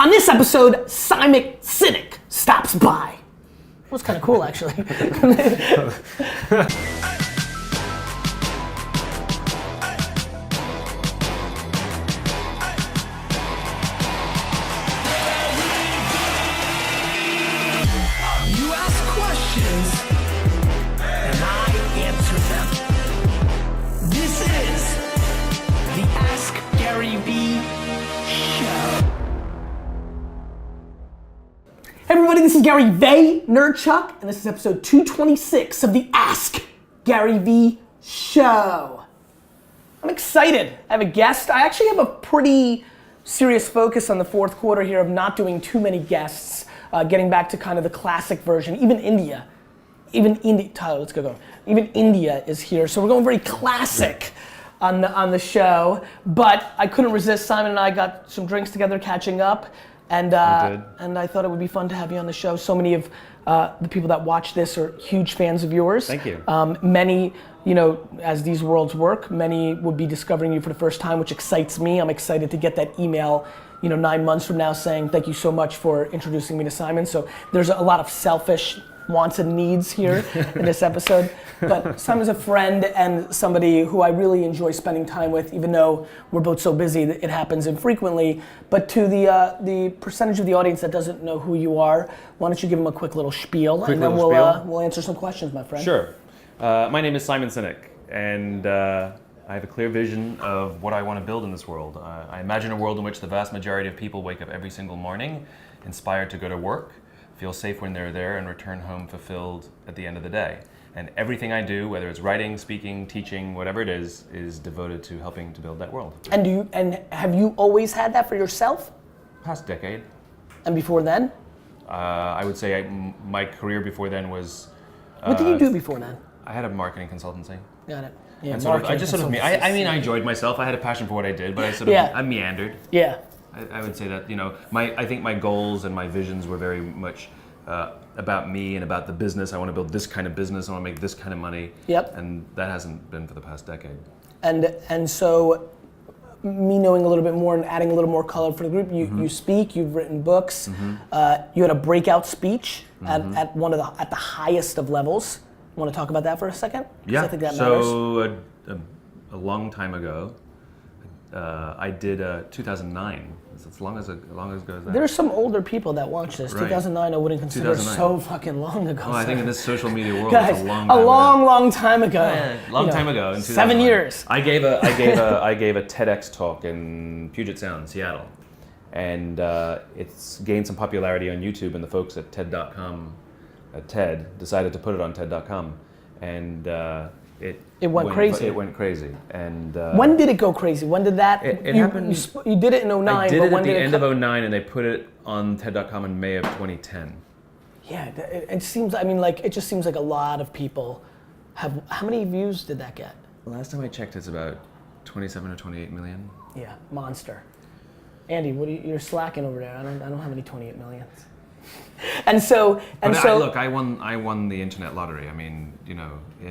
On this episode, Sinek stops by. That was kind of cool, actually. Hey everybody, this is Gary Vaynerchuk, and this is episode 226 of the Ask Gary V Show. I'm excited. I have a guest. I actually have a pretty serious focus on the fourth quarter here of not doing too many guests, getting back to kind of the classic version. Even India, Tyler, let's go. Even India is here, so we're going very classic on the show. But I couldn't resist. Simon and I got some drinks together, catching up. And I thought it would be fun to have you on the show. So many of the people that watch this are huge fans of yours. Thank you. Many, as these worlds work, many would be discovering you for the first time, which excites me. I'm excited to get that email, 9 months from now saying, thank you so much for introducing me to Simon. So there's a lot of selfish wants and needs here in this episode. But Simon's a friend and somebody who I really enjoy spending time with, even though we're both so busy that it happens infrequently. But to the percentage of the audience that doesn't know who you are, why don't you give them a quick little spiel, and then we'll answer some questions, my friend. Sure. My name is Simon Sinek, and I have a clear vision of what I want to build in this world. I imagine a world in which the vast majority of people wake up every single morning inspired to go to work, feel safe when they're there, and return home fulfilled at the end of the day. And everything I do, whether it's writing, speaking, teaching, whatever it is devoted to helping to build that world. And have you always had that for yourself? Past decade. And before then? I would say my career before then was... What did you do before then? I had a marketing consultancy. Got it. Yeah, and I enjoyed myself. I had a passion for what I did, but I meandered. Yeah. I would say that, I think my goals and my visions were very much about me and about the business. I want to build this kind of business. I want to make this kind of money. Yep. And that hasn't been for the past decade. And so, me knowing a little bit more and adding a little more color for the group, you speak, you've written books, you had a breakout speech at the highest of levels. Want to talk about that for a second? Yeah. I think that matters. So a long time ago, I did 2009. It's as long ago as that. There's some older people that watch this. Right. 2009 I wouldn't consider so fucking long ago. Well, I think in this social media world, guys, it's a long time ago. Yeah, long time ago. In 7 years. I gave a TEDx talk in Puget Sound, Seattle, and it's gained some popularity on YouTube. And the folks at TED.com, TED, decided to put it on TED.com, and it went crazy. It went crazy. And when did it go crazy? When did that? It happened. You did it in 2009. I did it at the end of 2009, and they put it on TED.com in May of 2010. Yeah, it seems. It just seems like a lot of people have. How many views did that get? Last time I checked, it's about 27 or 28 million. Yeah, monster. Andy, you're slacking over there. I don't have any 28 millions. Look, I won the internet lottery. I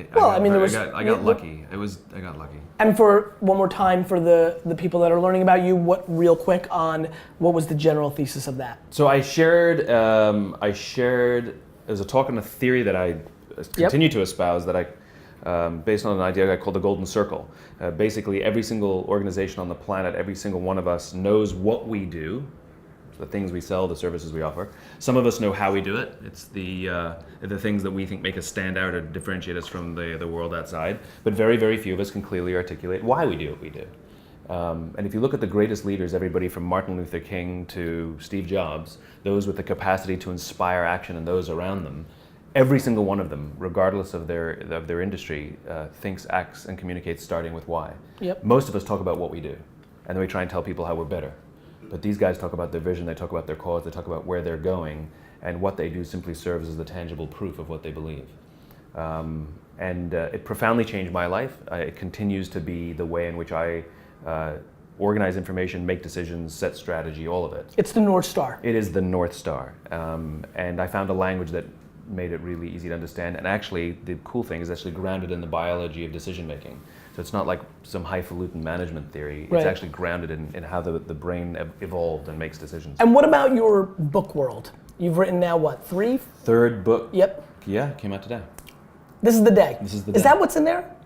got lucky. I got lucky. And for one more time, for the people that are learning about you, real quick on what was the general thesis of that? So I shared as a talk on a theory that I continue to espouse that based on an idea I called the Golden Circle. Basically, every single organization on the planet, every single one of us knows what we do. The things we sell, the services we offer. Some of us know how we do it. It's the things that we think make us stand out or differentiate us from the world outside. But very, very few of us can clearly articulate why we do what we do. And if you look at the greatest leaders, everybody from Martin Luther King to Steve Jobs, those with the capacity to inspire action in those around them, every single one of them, regardless of their industry, thinks, acts, and communicates starting with why. Yep. Most of us talk about what we do, and then we try and tell people how we're better. But these guys talk about their vision, they talk about their cause, they talk about where they're going, and what they do simply serves as the tangible proof of what they believe. It profoundly changed my life. It continues to be the way in which I organize information, make decisions, set strategy, all of it. It's the North Star. It is the North Star. And I found a language that made it really easy to understand. And actually, the cool thing is actually grounded in the biology of decision making. So So it's not like some highfalutin management theory. Right. It's actually grounded in how the brain evolved and makes decisions. And what about your book world? You've written now what, 3? Third book. Yep. Yeah, came out today. This is the day. This is the Is day. that what's in there?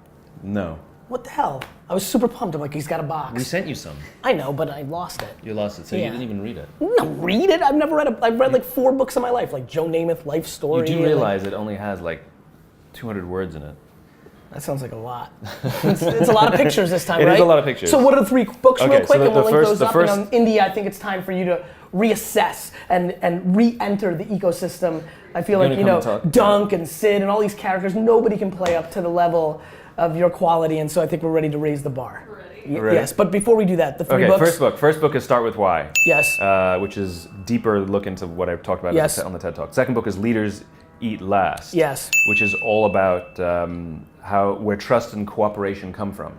No. What the hell? I was super pumped. I'm like, he's got a box. We sent you some. I know, but I lost it. You lost it, so you didn't even read it. No, read it. I've never read I've read like 4 books in my life, like Joe Namath, Life Story. You do realize it only has like 200 words in it. That sounds like a lot. it's a lot of pictures this time, right? It is a lot of pictures. So what are the 3 books real quick, and we'll link those up. first- And on India, I think it's time for you to reassess and re-enter the ecosystem. I feel You're like, gonna come and talk? Dunk and Sid and all these characters, nobody can play up to the level of your quality, and so I think we're ready to raise the bar. Ready? Yes, but before we do that, the 3 Okay, books. first book is Start With Why. Yes. Which is deeper look into what I've talked about Yes. on the TED Talk. Second book is Leaders Eat Last. Yes. Which is all about where trust and cooperation come from,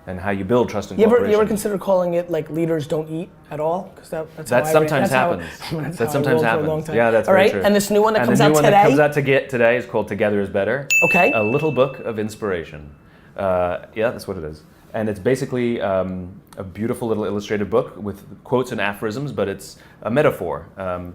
and how you build trust and cooperation. You ever consider calling it like Leaders Don't Eat at all? Because that's That how sometimes I ran. happens. That sometimes happens. Yeah, that's all very right. true. And this new one that And comes the new out one today. that comes out today is called Together Is Better. Okay. A little book of inspiration. Yeah, that's what it is. And it's basically a beautiful little illustrated book with quotes and aphorisms, but it's a metaphor.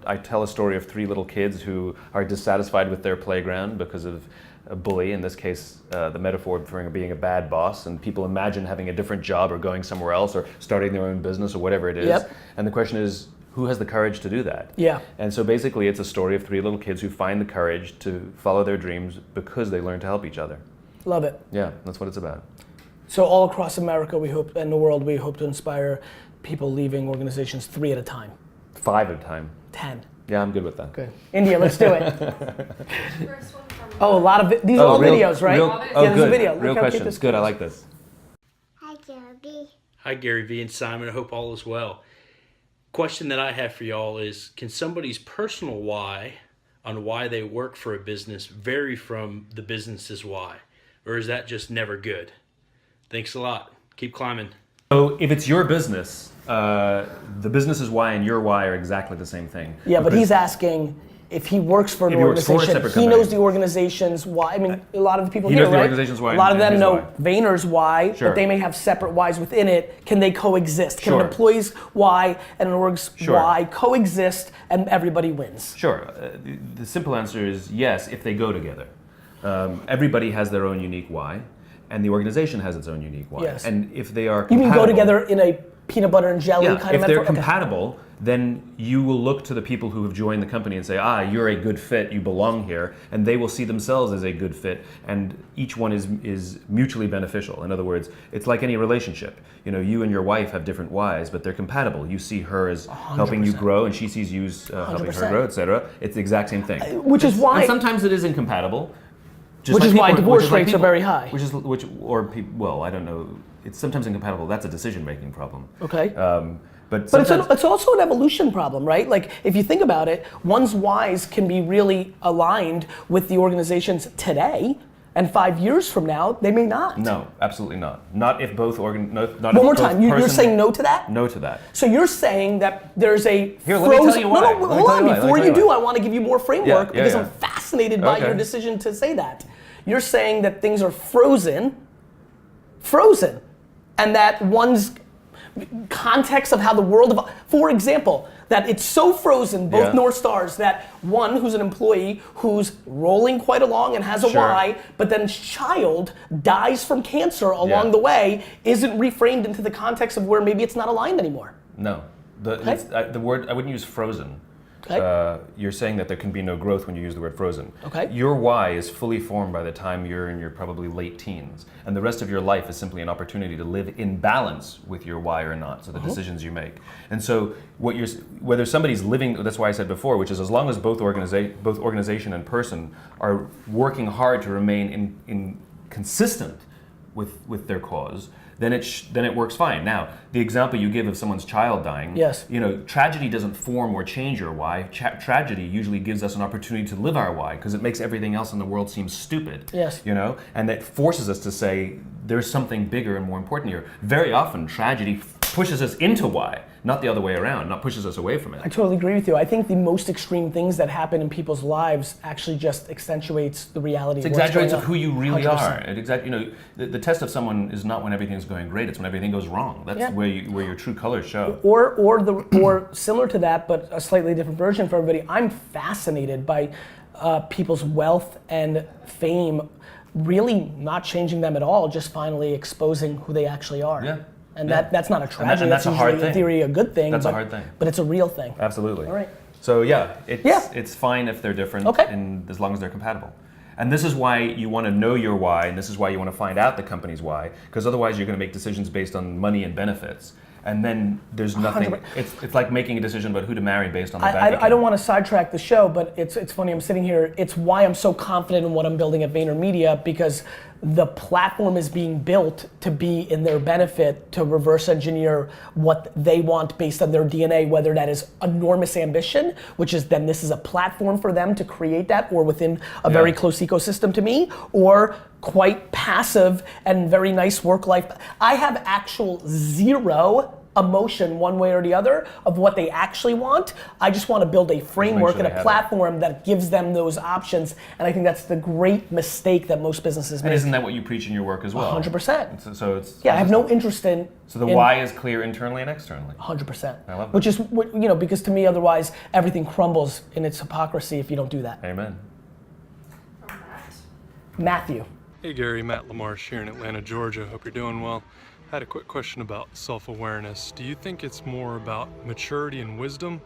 I tell a story of 3 little kids who are dissatisfied with their playground because of a bully, in this case, the metaphor for being a bad boss, and people imagine having a different job or going somewhere else or starting their own business or whatever it is. Yep. And the question is, who has the courage to do that? Yeah. And so basically it's a story of 3 little kids who find the courage to follow their dreams because they learn to help each other. Love it. Yeah, that's what it's about. So all across America, we hope, and the world, we hope to inspire people leaving organizations 3 at a time. 5 at a time. 10. Yeah, I'm good with that. Good. India, let's do it. First one from Oh, a lot of these are all videos, right? Oh, yeah, there's good. a video. Real Look how cute questions. this Good, I is. like this. Hi, Gabby. Hi, Gary Vee and Simon. I hope all is well. Question that I have for y'all is, can somebody's personal why on why they work for a business vary from the business's why? Or is that just never good? Thanks a lot. Keep climbing. So if it's your business, the business's why and your why are exactly the same thing. Yeah, but Because- he's asking if he works for an If he works for a organization, separate he company. knows the organization's why. I mean, a lot of the people He here, knows the right? organization's why A lot of and them his know why. Vayner's why, Sure. but they may have separate whys within it. Can they coexist? Can Sure. an employee's why and an org's Sure. why coexist and everybody wins? Sure. The simple answer is yes, if they go together. Everybody has their own unique why, and the organization has its own unique why. Yes. And if they are You mean compatible, go together in a peanut butter and jelly yeah, kind if of they're metaphor? Okay. compatible, then you will look to the people who have joined the company and say, you're a good fit, you belong here, and they will see themselves as a good fit, and each one is mutually beneficial. In other words, it's like any relationship. You know, you and your wife have different whys, but they're compatible. You see her as helping you grow, and she sees you as helping her 100%. grow, etc. It's the exact same thing. Which is why, And sometimes it is incompatible. Just which like is why people- divorce which is like rates are people- very high. Well, I don't know. It's sometimes incompatible. That's a decision-making problem. Okay. But But sometimes, it's also an evolution problem, right? Like, if you think about it, one's whys can be really aligned with the organizations today, and 5 years from now, they may not. no, absolutely not. Not if both not One more time, you're saying no to that? No to that. So you're saying that there's a Here, let me tell you why. No, Let me hold tell on. you why. Let me Before tell you you do, why. I want to give you more framework Yeah, because yeah. I'm fascinated by Okay. your decision to say that. You're saying that things are frozen, and that one's context of how the world, for example, that it's so frozen, both Yeah. North Stars, that one who's an employee who's rolling quite along and has a Sure. why, but then child dies from cancer along Yeah. the way, isn't reframed into the context of where maybe it's not aligned anymore. No. The word, I wouldn't use frozen. Okay. You're saying that there can be no growth when you use the word frozen. Okay. Your why is fully formed by the time you're in your probably late teens. And the rest of your life is simply an opportunity to live in balance with your why or not, so the decisions you make. And so whether somebody's living, that's why I said before, which is as long as both organization and person are working hard to remain in consistent with their cause, then it works fine. Now, the example you give of someone's child dying, Yes. you know, tragedy doesn't form or change your why. Tragedy usually gives us an opportunity to live our why because it makes everything else in the world seem stupid. Yes. You know, and that forces us to say there's something bigger and more important here. Very often, tragedy pushes us into why, not the other way around, not pushes us away from it. I totally agree with you. I think the most extreme things that happen in people's lives actually just accentuates the reality It of what's going exaggerates on. of who you really 100%. are. The test of someone is not when everything's going great; it's when everything goes wrong. That's where your true colors show. Or similar to that, but a slightly different version for everybody. I'm fascinated by people's wealth and fame, really not changing them at all, just finally exposing who they actually are. Yeah. And that's not a tragedy. And that's a hard usually, in thing. theory, a good thing. That's a hard thing. But it's a real thing. Absolutely. All right. So it's fine if they're different, and as long as they're compatible. And this is why you want to know your why, and this is why you want to find out the company's why, because otherwise you're going to make decisions based on money and benefits. And then there's nothing. 100%. It's like making a decision about who to marry based on the bank account. I don't want to sidetrack the show, but it's funny. I'm sitting here. It's why I'm so confident in what I'm building at VaynerMedia, because the platform is being built to be in their benefit, to reverse engineer what they want based on their DNA, whether that is enormous ambition, which is then this is a platform for them to create that, or within a very close ecosystem to me, or quite passive and very nice work life. I have actual zero emotion one way or the other of what they actually want. I just want to build a framework and a platform that gives them those options, and I think that's the great mistake that most businesses make. And isn't that what you preach in your work as well? 100%. So it's I have no interest in. So the why is clear internally and externally. 100%. I love that. Which is because to me otherwise everything crumbles in its hypocrisy if you don't do that. Amen. From that. Matthew. Hey Gary, Matt LaMarche here in Atlanta, Georgia. Hope you're doing well. I had a quick question about self-awareness. Do you think it's more about maturity and wisdom,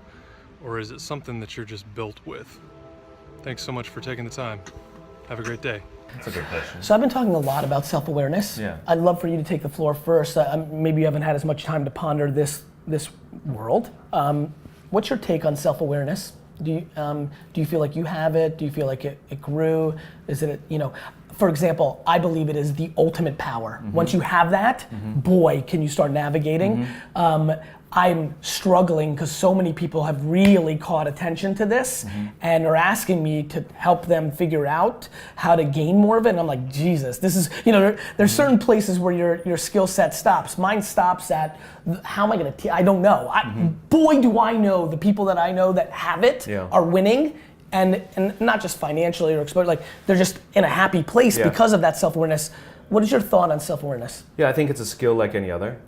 or is it something that you're just built with? Thanks so much for taking the time. Have a great day. That's a good question. So I've been talking a lot about self-awareness. Yeah. I'd love for you to take the floor first. Maybe you haven't had as much time to ponder this world. What's your take on self-awareness? Do you feel like you have it? Do you feel like it grew? Is it, for example, I believe it is the ultimate power. Mm-hmm. Once you have that, boy, can you start navigating. I'm struggling because so many people have really caught attention to this and are asking me to help them figure out how to gain more of it. And I'm like, Jesus, this is, there's certain places where your skill set stops. Mine stops at, how am I gonna, I don't know. Boy, do I know the people that I know that have it are winning. And not just financially or exposure, like they're just in a happy place because of that self-awareness. What is your thought on self-awareness? Yeah, I think it's a skill like any other.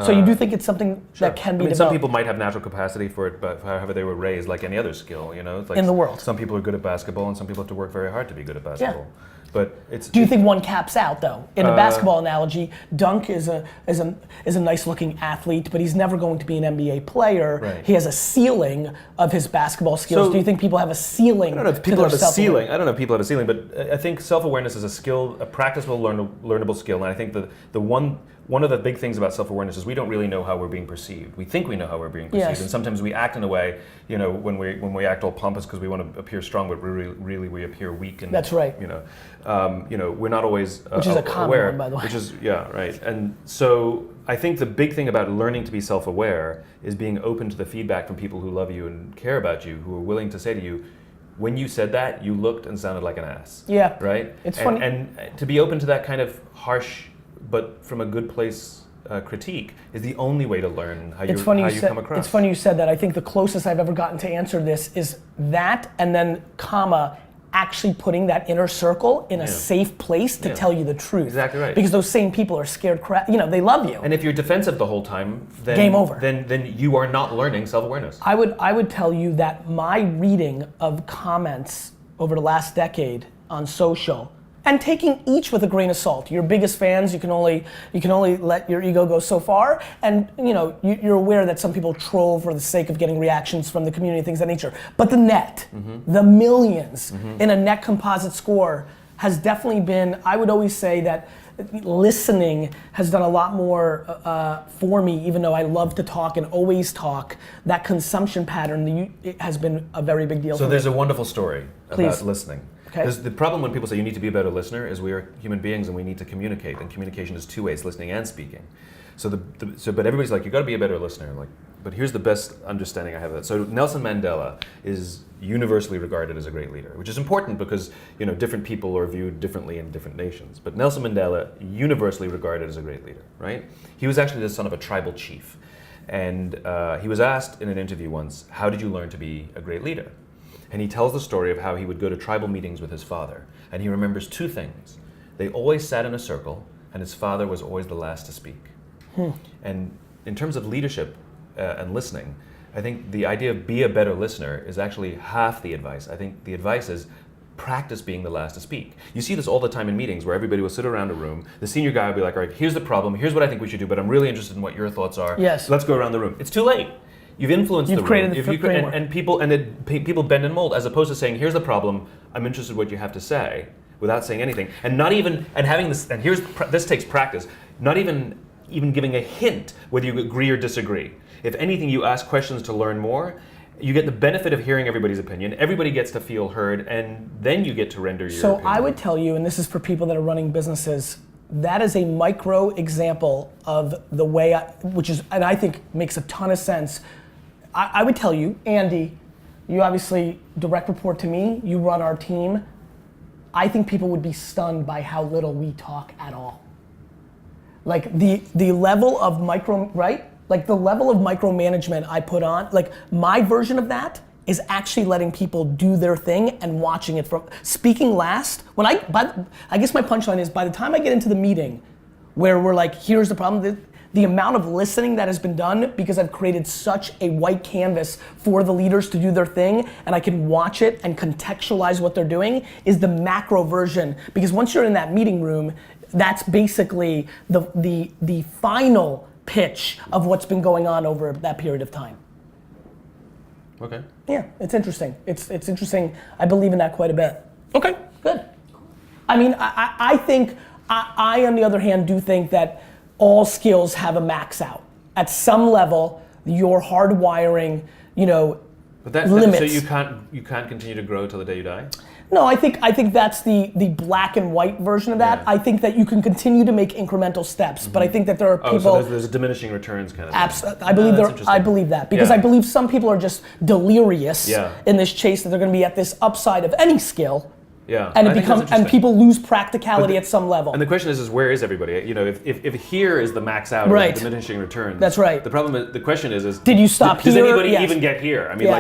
So you do think it's something that can be developed? Some people might have natural capacity for it, but however they were raised, like any other skill, It's like in the world. Some people are good at basketball, and some people have to work very hard to be good at basketball. But it's. Do you think one caps out though? In a basketball analogy, Dunk is a nice looking athlete, but he's never going to be an NBA player. Right. He has a ceiling of his basketball skills. Do you think people have a ceiling? I don't know if people have a ceiling. I don't know if people have a ceiling, but I think self-awareness is a skill, a practicable, learnable skill. And I think the one of the big things about self-awareness is we don't really know how we're being perceived. We think we know how we're being perceived, and sometimes we act in a way, when we act all pompous because we want to appear strong, but really we appear weak. And that's right. We're not always which is a common aware, one, by the way. Which is right. And so I think the big thing about learning to be self-aware is being open to the feedback from people who love you and care about you, who are willing to say to you, when you said that, you looked and sounded like an ass. Yeah. Right. It's funny. And to be open to that kind of harsh, but from a good place, critique is the only way to learn how you come across. It's funny you said that. I think the closest I've ever gotten to answer this is that, and then actually putting that inner circle in a safe place to tell you the truth. Exactly right. Because those same people are scared they love you. And if you're defensive the whole time, then game over. Then you are not learning self-awareness. I would tell you that my reading of comments over the last decade on social, and taking each with a grain of salt. Your biggest fans, you can only let your ego go so far, and you're aware that some people troll for the sake of getting reactions from the community, things of that nature. But the net, the millions in a net composite score has definitely been. I would always say that listening has done a lot more for me, even though I love to talk and always talk. That consumption pattern it has been a very big deal. So for there's me. a wonderful story about listening. Okay. The problem when people say you need to be a better listener is we are human beings and we need to communicate, and communication is two ways, listening and speaking. But everybody's like, you got to be a better listener. Like, but here's the best understanding I have of that. So Nelson Mandela is universally regarded as a great leader, which is important because different people are viewed differently in different nations. But Nelson Mandela, universally regarded as a great leader, right? He was actually the son of a tribal chief, and he was asked in an interview once, "How did you learn to be a great leader?" And he tells the story of how he would go to tribal meetings with his father, and he remembers two things. They always sat in a circle, and his father was always the last to speak. And in terms of leadership and listening, I think the idea of be a better listener is actually half the advice. I think the advice is practice being the last to speak. You see this all the time in meetings where everybody will sit around a room. The senior guy will be like, all right, here's the problem. Here's what I think we should do, but I'm really interested in what your thoughts are. Yes. Let's go around the room. It's too late. You've influenced the room. You've created the framework. And people bend and mold, as opposed to saying, here's the problem. I'm interested in what you have to say, without saying anything. And not even, and having this, and this takes practice, not even giving a hint whether you agree or disagree. If anything, you ask questions to learn more. You get the benefit of hearing everybody's opinion. Everybody gets to feel heard, and then you get to render your opinion. So I would tell you, and this is for people that are running businesses, that is a micro example of the way, and I think makes a ton of sense. I would tell you, Andy, you obviously direct report to me, you run our team. I think people would be stunned by how little we talk at all. Like the level of Like the level of micromanagement I put on, like my version of that is actually letting people do their thing and watching it from speaking last. I guess my punchline is by the time I get into the meeting where we're like, here's the problem, the amount of listening that has been done because I've created such a white canvas for the leaders to do their thing and I can watch it and contextualize what they're doing is the macro version. Because once you're in that meeting room, that's basically the final pitch of what's been going on over that period of time. Okay. Yeah, it's interesting. It's interesting. I believe in that quite a bit. Okay, good. I mean, I think, I on the other hand do think that all skills have a max out. At some level, your hardwiring, limits. So you can't continue to grow till the day you die? No, I think that's the black and white version of that. Yeah. I think that you can continue to make incremental steps, but I think that there are people. So there's a diminishing returns kind of. Absolutely, I believe that because Yeah. I believe some people are just delirious Yeah. in this chase that they're going to be at this upside of any skill. Yeah. And I think that's and interesting. people lose practicality at some level. And the question is where is everybody? If here is the max out Right. or the diminishing returns. That's right. The question is Did you stop does here? anybody Yes. even get here? I mean, Yeah.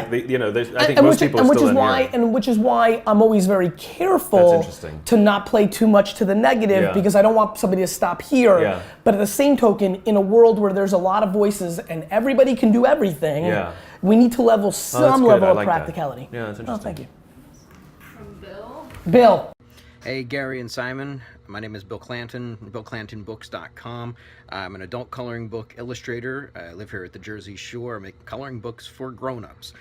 I think most people are still in here. Which is why I'm always very careful That's interesting. to not play too much to the negative Yeah. because I don't want somebody to stop here. Yeah. But at the same token, in a world where there's a lot of voices and everybody can do everything, Yeah. we need to level that's some good. level I of like that. practicality. Yeah, that's Oh, interesting. thank you. From Bill. Bill. Hey, Gary and Simon. My name is Bill Clanton, BillClantonBooks.com. I'm an adult coloring book illustrator. I live here at the Jersey Shore. I make coloring books for grown-ups.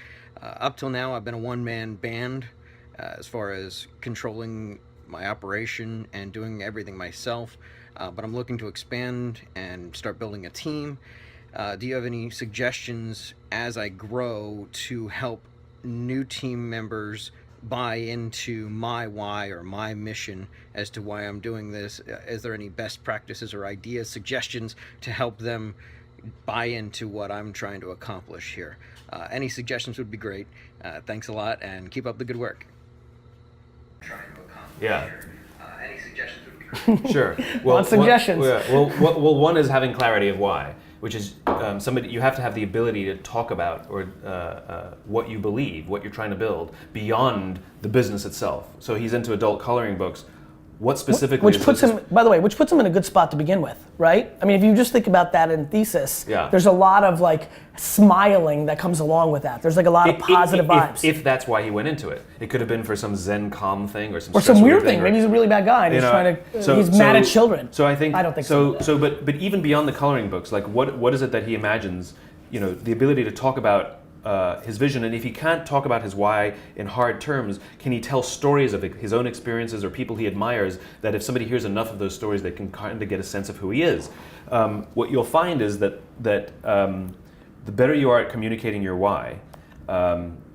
Up till now, I've been a one-man band as far as controlling my operation and doing everything myself. But I'm looking to expand and start building a team. Do you have any suggestions as I grow to help new team members buy into my why or my mission as to why I'm doing this? Is there any best practices or ideas, suggestions to help them buy into what I'm trying to accomplish here? Any suggestions would be great. Thanks a lot and keep up the good work. Yeah. Any suggestions would be great. Sure. Suggestions. Well, one is having clarity of why, which is you have to have the ability to talk about or what you believe, what you're trying to build beyond the business itself. So he's into adult coloring books. What specifically? Which puts him, by the way, in a good spot to begin with, right? I mean, if you just think about that in thesis, Yeah. there's a lot of like smiling that comes along with that. There's like a lot of positive vibes. If that's why he went into it, it could have been for some Zen calm thing or some or stress some weird relief thing. Maybe he's a really bad guy and he's trying to. He's mad at children. So I think. I don't think so. But even beyond the coloring books, like what is it that he imagines? The ability to talk about his vision, and if he can't talk about his why in hard terms, can he tell stories of his own experiences or people he admires that if somebody hears enough of those stories, they can kind of get a sense of who he is. What you'll find is that the better you are at communicating your why,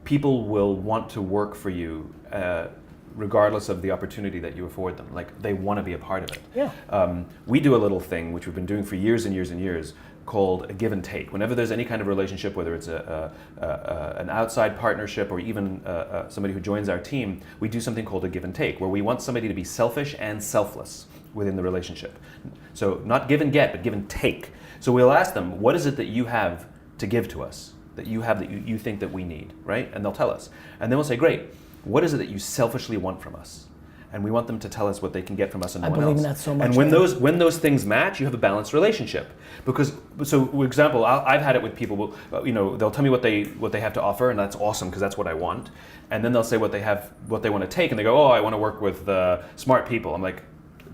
people will want to work for you regardless of the opportunity that you afford them. Like, they want to be a part of it. Yeah. We do a little thing, which we've been doing for years and years and years, called a give and take. Whenever there's any kind of relationship, whether it's an outside partnership or even somebody who joins our team, we do something called a give and take, where we want somebody to be selfish and selfless within the relationship. So not give and get, but give and take. So we'll ask them, what is it that you have to give to us, that you have that you think that we need, right? And they'll tell us. And then we'll say, great, what is it that you selfishly want from us? And we want them to tell us what they can get from us and no one else. I believe in that so much. And when those things match, you have a balanced relationship. Because, so for example, I've had it with people. They'll tell me what they have to offer, and that's awesome because that's what I want. And then they'll say what they want to take, and they go, oh, I want to work with smart people. I'm like,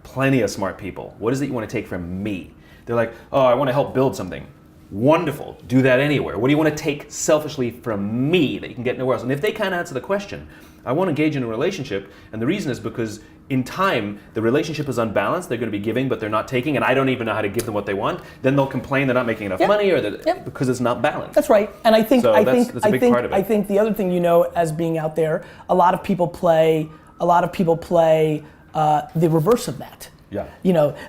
plenty of smart people. What is it you want to take from me? They're like, oh, I want to help build something. Wonderful, do that anywhere. What do you want to take selfishly from me that you can get nowhere else? And if they can't answer the question, I want to engage in a relationship, and the reason is because in time, the relationship is unbalanced, they're going to be giving, but they're not taking, and I don't even know how to give them what they want, then they'll complain they're not making enough money, or because it's not balanced. That's right, and I think that's a big part of it. I think the other thing, as being out there, a lot of people play the reverse of that. Yeah.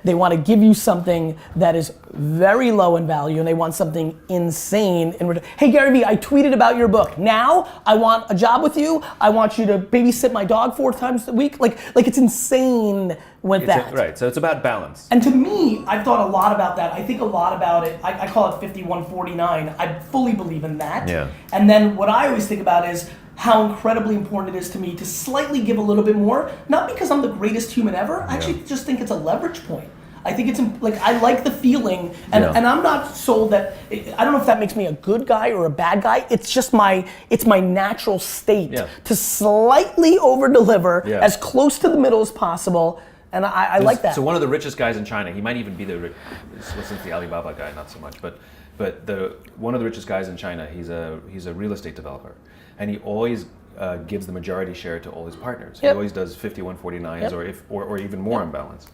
They want to give you something that is very low in value, and they want something insane in return. Hey Gary Vee, I tweeted about your book. Now I want a job with you. I want you to babysit my dog 4 times a week. Like it's insane with that. Right. So it's about balance. And to me, I've thought a lot about that. I think a lot about it. I call it 51-49. I fully believe in that. Yeah. And then what I always think about is how incredibly important it is to me to slightly give a little bit more, not because I'm the greatest human ever. I actually just think it's a leverage point. I think it's like, I like the feeling, and I'm not sold that, I don't know if that makes me a good guy or a bad guy. It's just my natural state to slightly over deliver as close to the middle as possible. And I like that. So one of the richest guys in China, he might even be since the Alibaba guy, not so much, but one of the richest guys in China, he's a real estate developer, and he always gives the majority share to all his partners. He always does 51-49s or even more on balance.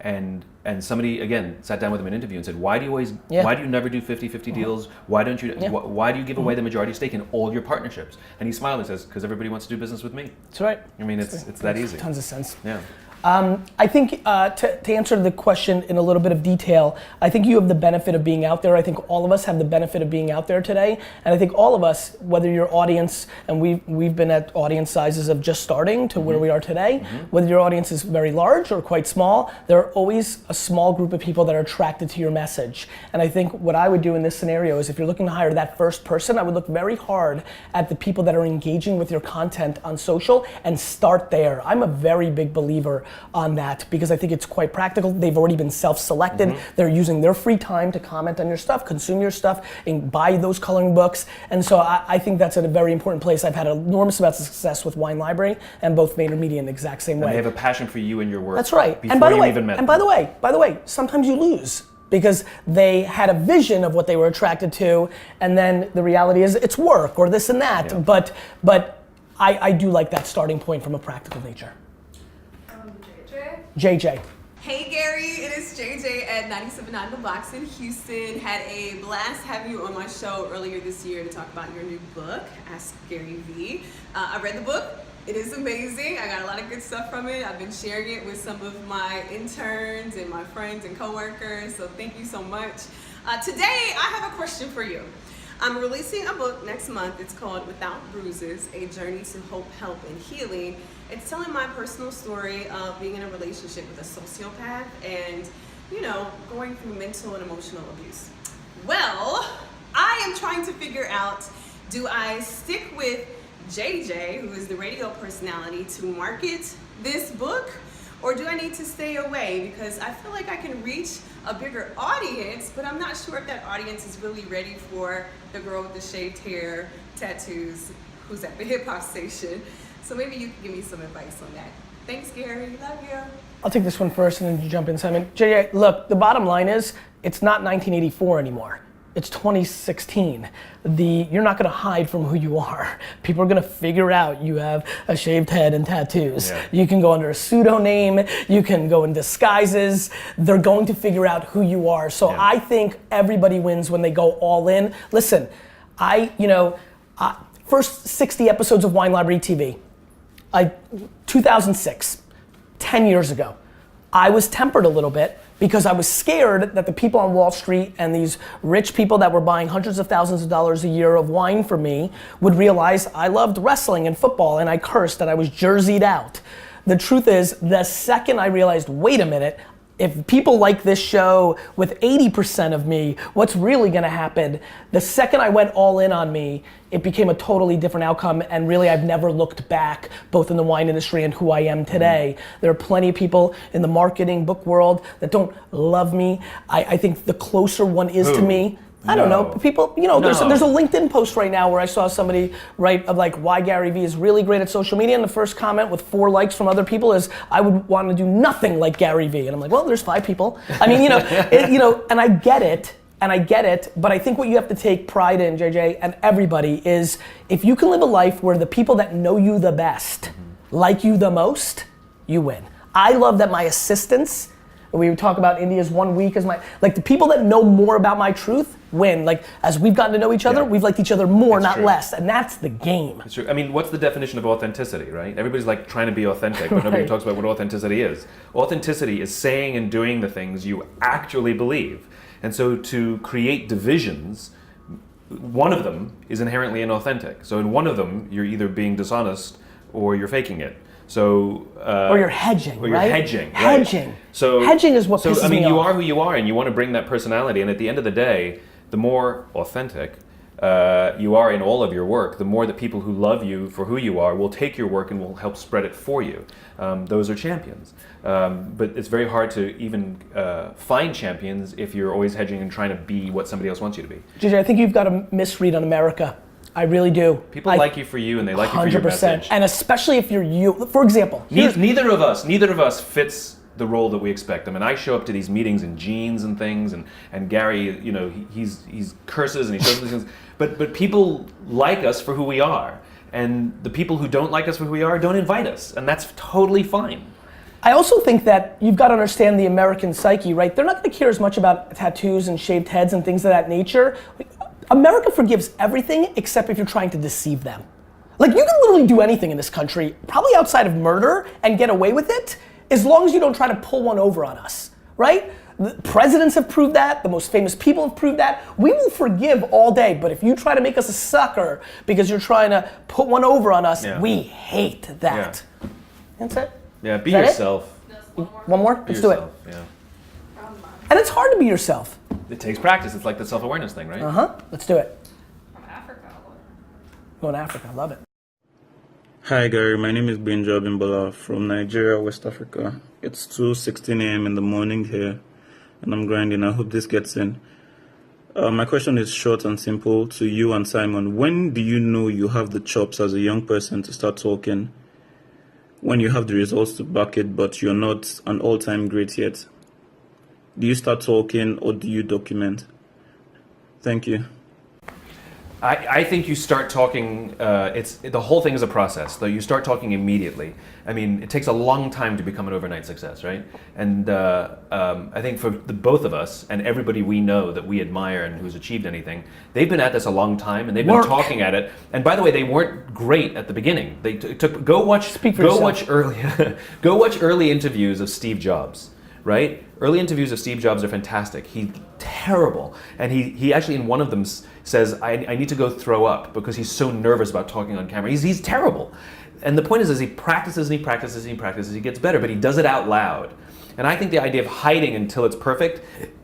And somebody again sat down with him in an interview and said, why do you never do 50-50 deals? Why don't you? Why do you give away the majority stake in all your partnerships? And he smiled and says, because everybody wants to do business with me. That's right. I mean, it's that easy. Tons of sense. Yeah. I think to answer the question in a little bit of detail, I think you have the benefit of being out there. I think all of us have the benefit of being out there today. And I think all of us, whether your audience, and we've been at audience sizes of just starting to where we are today, whether your audience is very large or quite small, there are always a small group of people that are attracted to your message. And I think what I would do in this scenario is if you're looking to hire that first person, I would look very hard at the people that are engaging with your content on social and start there. I'm a very big believer on that because I think it's quite practical. They've already been self-selected. They're using their free time to comment on your stuff, consume your stuff, and buy those coloring books. And so I think that's a very important place. I've had an enormous amount of success with Wine Library and both VaynerMedia in the exact same way. And they have a passion for you and your work. That's right. And by the way, sometimes you lose because they had a vision of what they were attracted to, and then the reality is it's work or this and that. Yeah. But I do like that starting point from a practical nature. JJ. Hey Gary, it is JJ at 97.9 The Blocks in Houston. Had a blast having you on my show earlier this year to talk about your new book, Ask Gary Vee. I read the book. It is amazing. I got a lot of good stuff from it. I've been sharing it with some of my interns and my friends and coworkers, so thank you so much. Today, I have a question for you. I'm releasing a book next month. It's called Without Bruises, A Journey to Hope, Help, and Healing. It's telling my personal story of being in a relationship with a sociopath and, going through mental and emotional abuse. Well, I am trying to figure out, do I stick with JJ, who is the radio personality, to market this book? Or do I need to stay away? Because I feel like I can reach a bigger audience, but I'm not sure if that audience is really ready for the girl with the shaved hair, tattoos, who's at the hip hop station. So maybe you can give me some advice on that. Thanks, Gary. Love you. I'll take this one first and then you jump in, Simon. JJ, look, the bottom line is it's not 1984 anymore. It's 2016. You're not gonna hide from who you are. People are gonna figure out you have a shaved head and tattoos. Yeah. You can go under a pseudonym, you can go in disguises. They're going to figure out who you are. So I think everybody wins when they go all in. Listen, first 60 episodes of Wine Library TV. 2006, 10 years ago. I was tempered a little bit because I was scared that the people on Wall Street and these rich people that were buying hundreds of thousands of dollars a year of wine for me would realize I loved wrestling and football, and I cursed that I was jerseyed out. The truth is, the second I realized, wait a minute, if people like this show with 80% of me, what's really gonna happen? The second I went all in on me, it became a totally different outcome, and really I've never looked back, both in the wine industry and who I am today. There are plenty of people in the marketing book world that don't love me. I think the closer one is to me, I don't know, people, you know, there's a LinkedIn post right now where I saw somebody write of like why Gary Vee is really great at social media, and the first comment with 4 likes from other people is, I would want to do nothing like Gary Vee. And I'm like, well, there's 5 people. I mean, and I get it, but I think what you have to take pride in, JJ, and everybody, is if you can live a life where the people that know you the best like you the most, you win. I love that my assistants, we would talk about India's 1 week as like the people that know more about my truth win. Like as we've gotten to know each other, we've liked each other more, not less, and that's the game. It's true. I mean, what's the definition of authenticity, right? Everybody's like trying to be authentic, but nobody talks about what authenticity is. Authenticity is saying and doing the things you actually believe. And so to create divisions, one of them is inherently inauthentic. So in one of them, you're either being dishonest or you're faking it. So, or you're hedging, or you're right? hedging. Hedging. Right? So hedging is what pisses me off. I mean, you are who you are, and you want to bring that personality. And at the end of the day, the more authentic you are in all of your work, the more the people who love you for who you are will take your work and will help spread it for you. Those are champions. But it's very hard to even find champions if you're always hedging and trying to be what somebody else wants you to be. JJ, I think you've got a misread on America. I really do. People like you for you, and they like you for your message. And especially if you're you. For example, neither of us fits the role that we expect. I mean, I show up to these meetings in jeans and things, and Gary, you know, he's curses and he shows these things. But people like us for who we are, and the people who don't like us for who we are don't invite us, and that's totally fine. I also think that you've got to understand the American psyche, right? They're not going to care as much about tattoos and shaved heads and things of that nature. America forgives everything except if you're trying to deceive them. Like, you can literally do anything in this country, probably outside of murder, and get away with it, as long as you don't try to pull one over on us, right? The presidents have proved that, the most famous people have proved that. We will forgive all day, but if you try to make us a sucker because you're trying to put one over on us, we hate that. Yeah. That's it. Yeah, be yourself. One more? Let's do it. Yeah. And it's hard to be yourself. It takes practice. It's like the self-awareness thing, right? Let's do it. From Africa. Going to Africa, I love it. Hi Gary, my name is Benja Bimbola from Nigeria, West Africa. It's 2:16 a.m. in the morning here, and I'm grinding. I hope this gets in. My question is short and simple to you and Simon. When do you know you have the chops as a young person to start talking? When you have the results to back it, but you're not an all-time great yet? Do you start talking or do you document? Thank you. I think you start talking, the whole thing is a process, though. You start talking immediately. I mean, it takes a long time to become an overnight success, right? And I think for the both of us and everybody we know that we admire and who's achieved anything, they've been at this a long time and they've been talking at it. And by the way, they weren't great at the beginning. They go watch early interviews of Steve Jobs, right? Early interviews of Steve Jobs are fantastic. He's terrible. And he actually in one of them says, I need to go throw up because he's so nervous about talking on camera. He's terrible. And the point is he practices and he practices and he practices, he gets better, but he does it out loud. And I think the idea of hiding until it's perfect,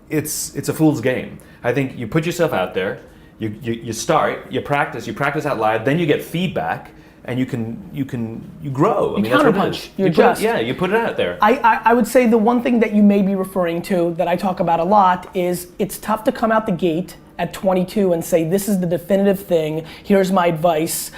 it's a fool's game. I think you put yourself out there, you start, you practice out loud, then you get feedback, and you grow. I mean, counterpunch. You adjust. You put it out there. I would say the one thing that you may be referring to that I talk about a lot is it's tough to come out the gate at 22 and say this is the definitive thing. Here's my advice.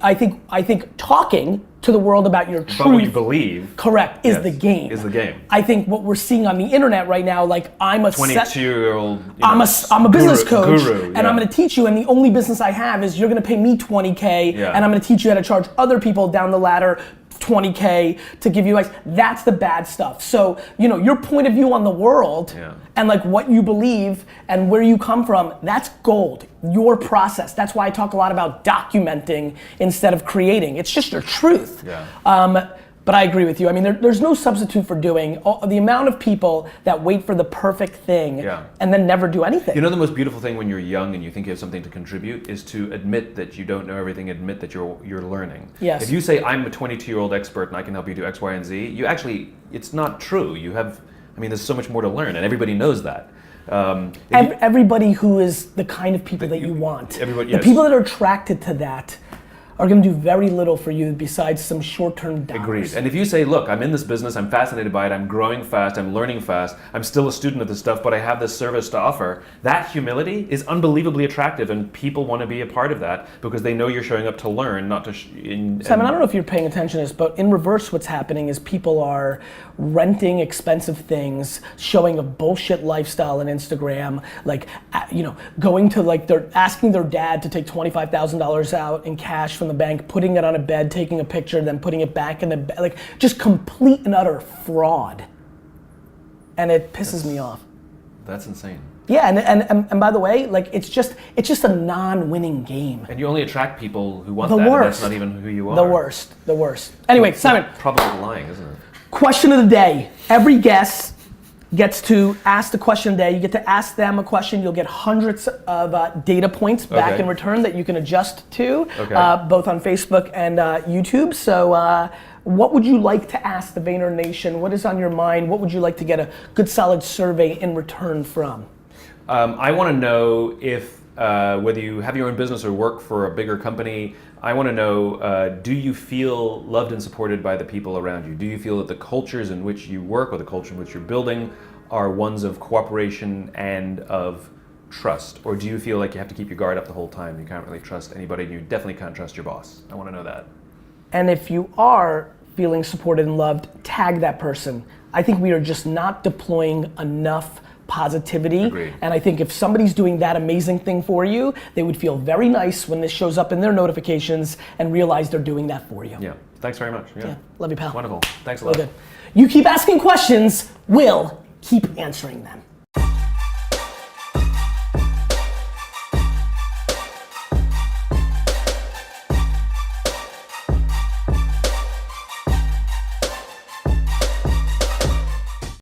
I think talking to the world about your truth, about what you believe, correct, is the game. Is the game. I think what we're seeing on the internet right now, like I'm a 22-year-old. I'm a business coach, guru, and I'm going to teach you. And the only business I have is you're going to pay me $20K, and I'm going to teach you how to charge other people down the ladder $20K to give you advice. That's the bad stuff. So, you know, your point of view on the world and like what you believe and where you come from, that's gold. Your process. That's why I talk a lot about documenting instead of creating. It's just your truth. But I agree with you. I mean, there's no substitute for doing the amount of people that wait for the perfect thing and then never do anything. You know, the most beautiful thing when you're young and you think you have something to contribute is to admit that you don't know everything, admit that you're learning. Yes. If you say, I'm a 22-year-old expert and I can help you do X, Y, and Z, you actually, it's not true. You have, I mean, there's so much more to learn, and everybody knows that. Everybody who is the kind of people that you want. Everybody, the people that are attracted to that are going to do very little for you besides some short-term dollars. Agreed. And if you say, look, I'm in this business, I'm fascinated by it, I'm growing fast, I'm learning fast, I'm still a student of this stuff, but I have this service to offer, that humility is unbelievably attractive, and people want to be a part of that because they know you're showing up to learn, not to... Simon, I don't know if you're paying attention to this, but in reverse what's happening is people are renting expensive things, showing a bullshit lifestyle on Instagram, like, you know, going to, like, they're asking their dad to take $25,000 out in cash from the bank, putting it on a bed, taking a picture, then putting it back in the bed, like just complete and utter fraud. And it pisses me off. That's insane. Yeah, and by the way, like it's just a non-winning game. And you only attract people who want the that, worst. and that's not even who you are. The worst. Anyway, Simon. Probably lying, isn't it? Question of the day. Every guest gets to ask the question of the day. You get to ask them a question. You'll get hundreds of data points back in return that you can adjust to, both on Facebook and YouTube. So what would you like to ask the Vayner Nation? What is on your mind? What would you like to get a good solid survey in return from? I want to know if, whether you have your own business or work for a bigger company, I want to know, do you feel loved and supported by the people around you? Do you feel that the cultures in which you work or the culture in which you're building are ones of cooperation and of trust? Or do you feel like you have to keep your guard up the whole time? You can't really trust anybody, and you definitely can't trust your boss. I want to know that. And if you are feeling supported and loved, tag that person. I think we are just not deploying enough positivity. Agreed. And I think if somebody's doing that amazing thing for you, they would feel very nice when this shows up in their notifications and realize they're doing that for you. Yeah, thanks very much. Yeah. Love you, pal. Wonderful. Thanks a lot. Good. You keep asking questions, we'll keep answering them.